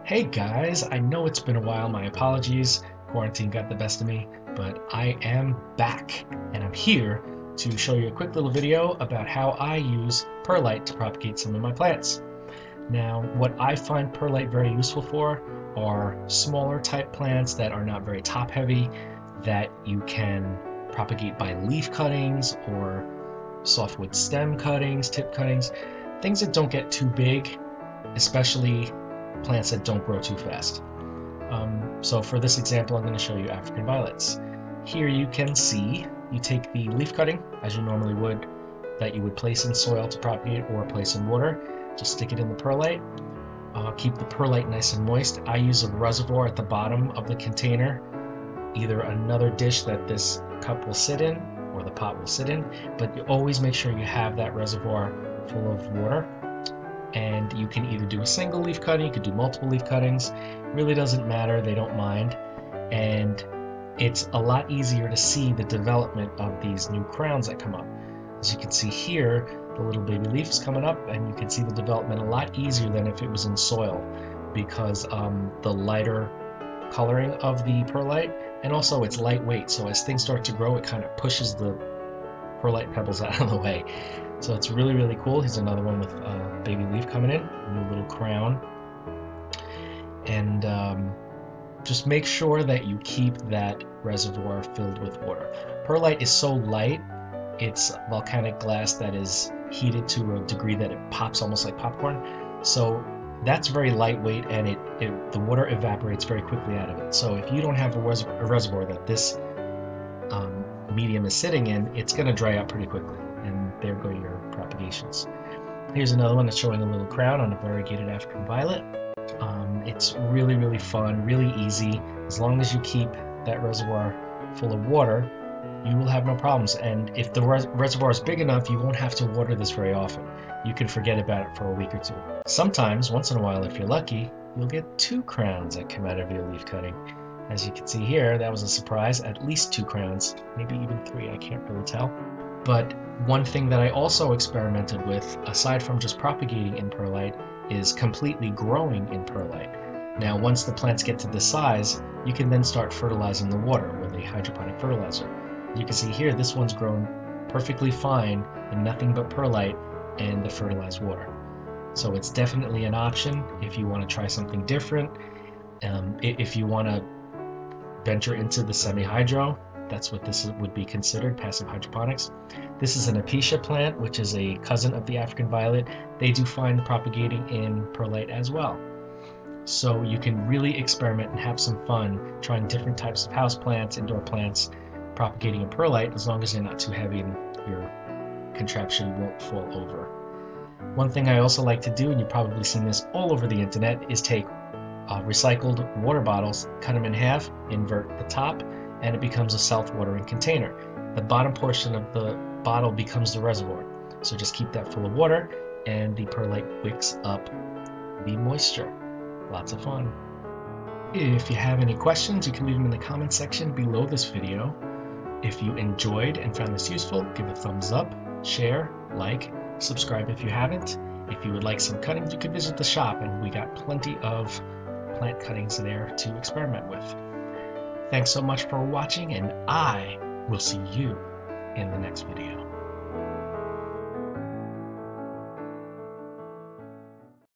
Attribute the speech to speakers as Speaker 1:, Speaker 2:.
Speaker 1: Hey guys, I know it's been a while, my apologies. Quarantine got the best of me, but I am back and I'm here to show you a quick little video about how I use perlite to propagate some of my plants. Now, what I find perlite very useful for are smaller type plants that are not very top heavy, that you can propagate by leaf cuttings or softwood stem cuttings, tip cuttings, things that don't get too big, especially plants that don't grow too fast. So for this example, I'm going to show you African violets. Here you can see you take the leaf cutting, as you normally would, that you would place in soil to propagate or place in water. Just stick it in the perlite. Keep the perlite nice and moist. I use a reservoir at the bottom of the container, either another dish that this cup will sit in or the pot will sit in, but you always make sure you have that reservoir full of water. And you can either do a single leaf cutting, you could do multiple leaf cuttings. Really doesn't matter, they don't mind. And it's a lot easier to see the development of these new crowns that come up. As you can see here, the little baby leaves coming up, and you can see the development a lot easier than if it was in soil, because the lighter coloring of the perlite, and also it's lightweight, so as things start to grow, it kind of pushes the perlite pebbles out of the way. So it's really, really cool. Here's another one with a baby leaf coming in, a new little crown. And just make sure that you keep that reservoir filled with water. Perlite is so light, it's volcanic glass that is heated to a degree that it pops almost like popcorn. So that's very lightweight, and the water evaporates very quickly out of it. So if you don't have a reservoir that this medium is sitting in, it's going to dry out pretty quickly. And there go your propagations. Here's another one that's showing a little crown on a variegated African violet. It's really, really fun, really easy. As long as you keep that reservoir full of water, you will have no problems. And if the reservoir is big enough, you won't have to water this very often. You can forget about it for a week or two. Sometimes, once in a while, if you're lucky, you'll get 2 crowns that come out of your leaf cutting. As you can see here, that was a surprise. At least 2 crowns, maybe even 3, I can't really tell. But one thing that I also experimented with, aside from just propagating in perlite, is completely growing in perlite. Now, once the plants get to this size, you can then start fertilizing the water with a hydroponic fertilizer. You can see here, this one's grown perfectly fine in nothing but perlite and the fertilized water. So it's definitely an option if you want to try something different. If you want to venture into the semi-hydro, that's what this would be considered, passive hydroponics. This is an Apisha plant, which is a cousin of the African violet. They do find propagating in perlite as well. So you can really experiment and have some fun trying different types of house plants, indoor plants, propagating in perlite, as long as they're not too heavy and your contraption won't fall over. One thing I also like to do, and you've probably seen this all over the internet, is take recycled water bottles, cut them in half, invert the top, and it becomes a self-watering container. The bottom portion of the bottle becomes the reservoir. So just keep that full of water, and the perlite wicks up the moisture. Lots of fun. If you have any questions, you can leave them in the comment section below this video. If you enjoyed and found this useful, give a thumbs up, share, like, subscribe if you haven't. If you would like some cuttings, you can visit the shop, and we got plenty of plant cuttings there to experiment with. Thanks so much for watching, and I will see you in the next video.